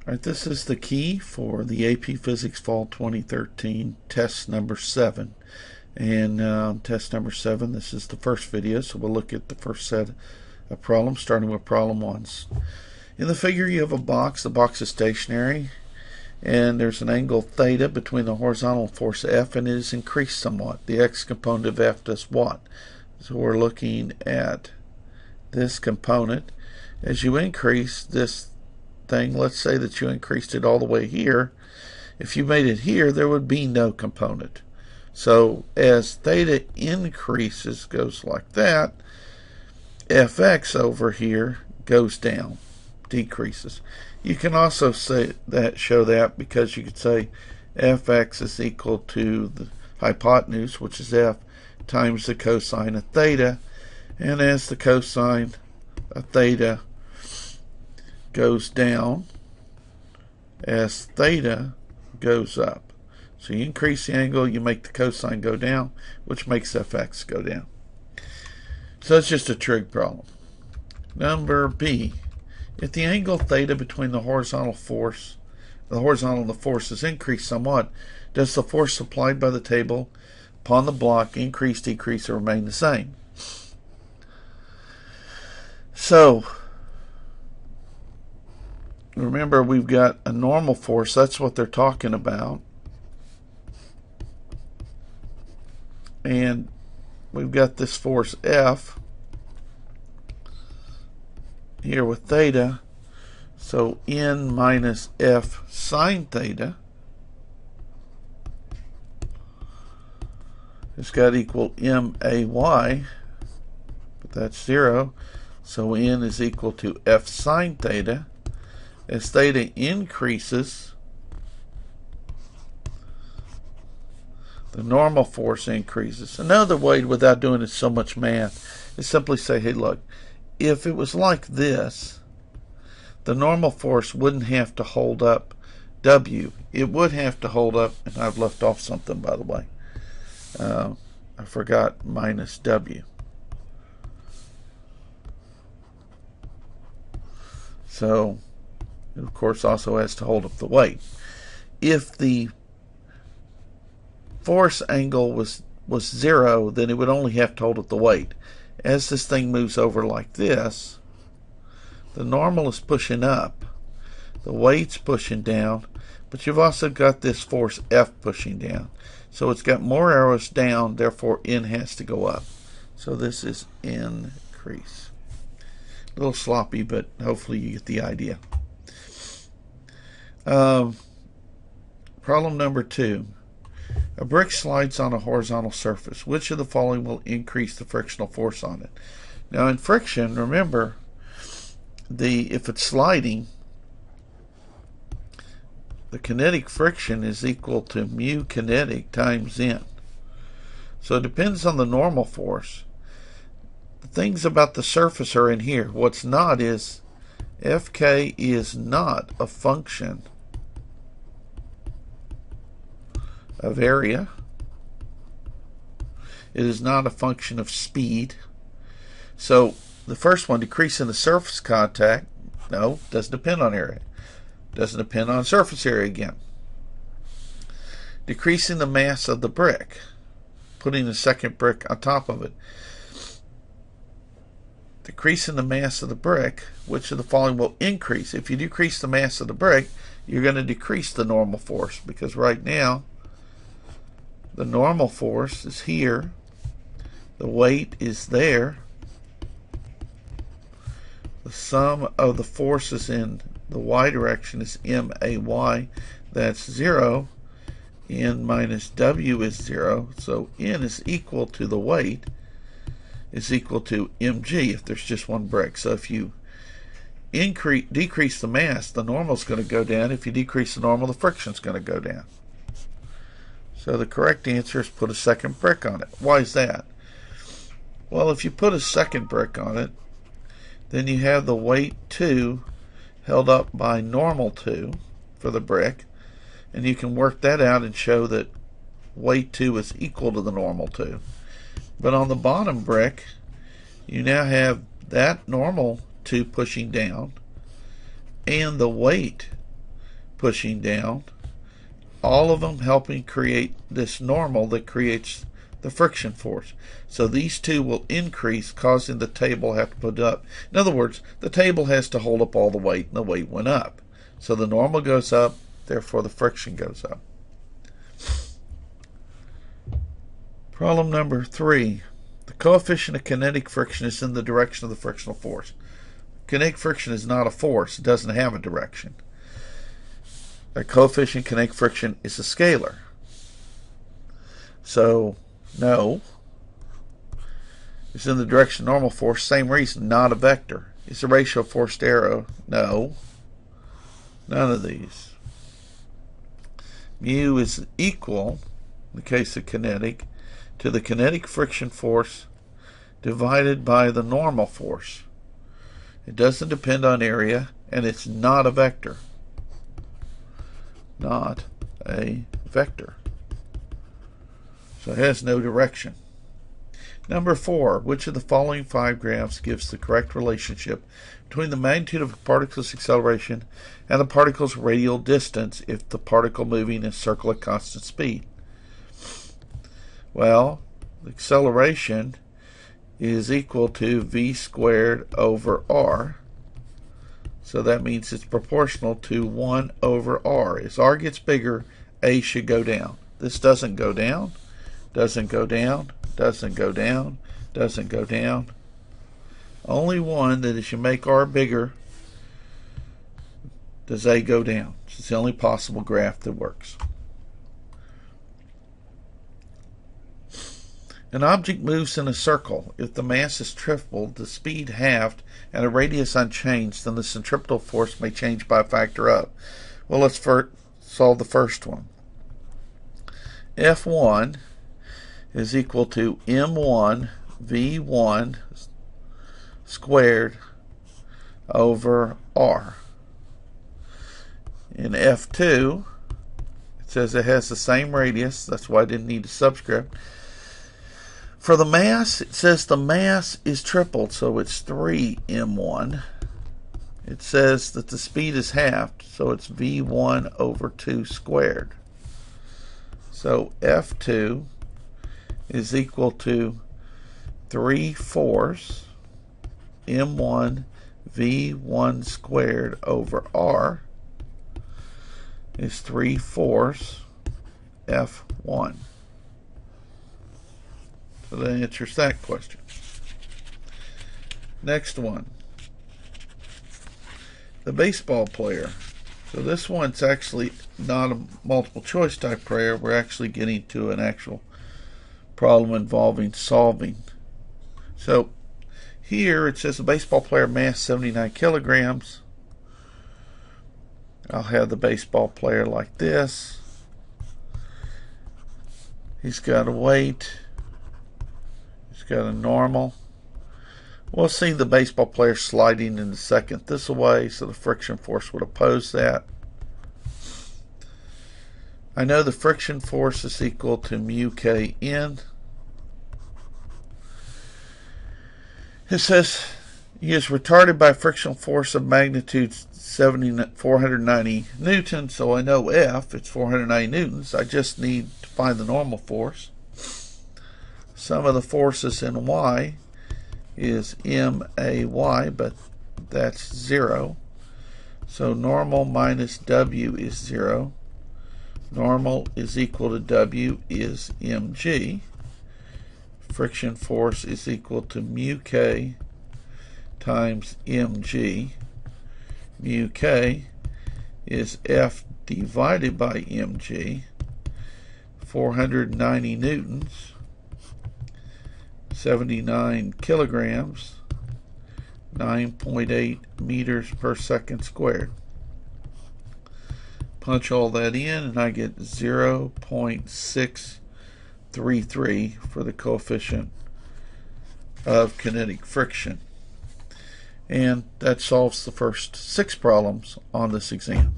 All right, this is the key for the AP Physics Fall 2013 test number 7. And test number 7, this is the first video, so we'll look at the first set of problems, starting with problem 1. In the figure, you have a box. The box is stationary, and there's an angle theta between the horizontal force F, and it is increased somewhat. The x component of F does what? So we're looking at this component. As you increase this thing, let's say that you increased it all the way here. If you made it here, there would be no component. So as theta increases, goes like that, fx over here goes down, decreases. You can also say that, show that, because you could say fx is equal to the hypotenuse, which is f, times the cosine of theta. And as the cosine of theta goes down, as theta goes up. So you increase the angle, you make the cosine go down, which makes fx go down. So that's just a trig problem. Number B. If the angle theta between the horizontal and the force is increased somewhat, does the force supplied by the table upon the block increase, decrease, or remain the same? So remember, we've got a normal force. That's what they're talking about. And we've got this force F here with theta. So N minus F sine theta has got to equal MAY, but that's 0. So N is equal to F sine theta. As theta increases, the normal force increases. Another way, without doing it so much math, is simply say, hey, look, if it was like this, the normal force wouldn't have to hold up W. It would have to hold up, and I've left off something, by the way. I forgot minus W. So it, of course, also has to hold up the weight. If the force angle was 0, then it would only have to hold up the weight. As this thing moves over like this, the normal is pushing up, the weight's pushing down, but you've also got this force F pushing down. So it's got more arrows down, therefore N has to go up. So this is increase. A little sloppy, but hopefully you get the idea. Problem number 2. A brick slides on a horizontal surface. Which of the following will increase the frictional force on it? Now in friction, remember, if it's sliding, the kinetic friction is equal to mu kinetic times N. So it depends on the normal force. The things about the surface are in here. What's not is Fk is not a function of area. It is not a function of speed. So the first one, decreasing the surface contact, no, doesn't depend on area. Doesn't depend on surface area again. Decreasing the mass of the brick, putting a second brick on top of it. Decreasing the mass of the brick, which of the following will increase? If you decrease the mass of the brick, you're going to decrease the normal force, because right now the normal force is here, the weight is there, the sum of the forces in the y direction is MAY, that's 0, N minus W is 0, so N is equal to the weight is equal to mg if there's just one brick. So if you decrease the mass, the normal is going to go down. If you decrease the normal, the friction is going to go down. So the correct answer is put a second brick on it. Why is that? Well, if you put a second brick on it, then you have the weight 2 held up by normal 2 for the brick, and you can work that out and show that weight 2 is equal to the normal 2. But on the bottom brick, you now have that normal 2 pushing down and the weight pushing down, all of them helping create this normal that creates the friction force. So these two will increase, causing the table to have to put up. In other words, the table has to hold up all the weight, and the weight went up. So the normal goes up, therefore the friction goes up. Problem number 3. The coefficient of kinetic friction is in the direction of the frictional force. Kinetic friction is not a force. It doesn't have a direction. A coefficient of kinetic friction is a scalar. So, no. It's in the direction of normal force. Same reason, not a vector. It's the ratio of force to arrow. No. None of these. Mu is equal, in the case of kinetic, to the kinetic friction force divided by the normal force. It doesn't depend on area, and it's not a vector. Not a vector. So it has no direction. Number 4, which of the following 5 graphs gives the correct relationship between the magnitude of a particle's acceleration and the particle's radial distance if the particle moving in a circle at constant speed? Well, the acceleration is equal to v squared over r. So that means it's proportional to 1 over r. As r gets bigger, a should go down. This doesn't go down, doesn't go down, doesn't go down, doesn't go down. Only one, that as you make r bigger, does a go down. It's the only possible graph that works. An object moves in a circle. If the mass is tripled, the speed halved, and a radius unchanged, then the centripetal force may change by a factor of. Well, let's first solve the first one. F1 is equal to m1 v1 squared over r. In F2, it says it has the same radius. That's why I didn't need a subscript. For the mass, it says the mass is tripled, so it's 3m1. It says that the speed is halved, so it's v1 over 2 squared. So F2 is equal to 3/4 m1 v1 squared over r is 3/4 F1. So that answers that question. Next one. The baseball player. So this one's actually not a multiple choice type prayer. We're actually getting to an actual problem involving solving. So here it says a baseball player mass 79 kilograms. I'll have the baseball player like this. He's got a weight. He's got a normal. We'll see the baseball player sliding in the second this way, so the friction force would oppose that. I know the friction force is equal to mu k n. It says he is retarded by a frictional force of magnitude 490 newtons, so I know F, it's 490 newtons. I just need to find the normal force. Sum of the forces in Y is MAY, but that's 0. So normal minus W is 0. Normal is equal to W is mg. Friction force is equal to mu k times mg. Mu k is F divided by mg. 490 newtons. 79 kilograms, 9.8 meters per second squared. Punch all that in and I get 0.633 for the coefficient of kinetic friction. And that solves the first 6 problems on this exam.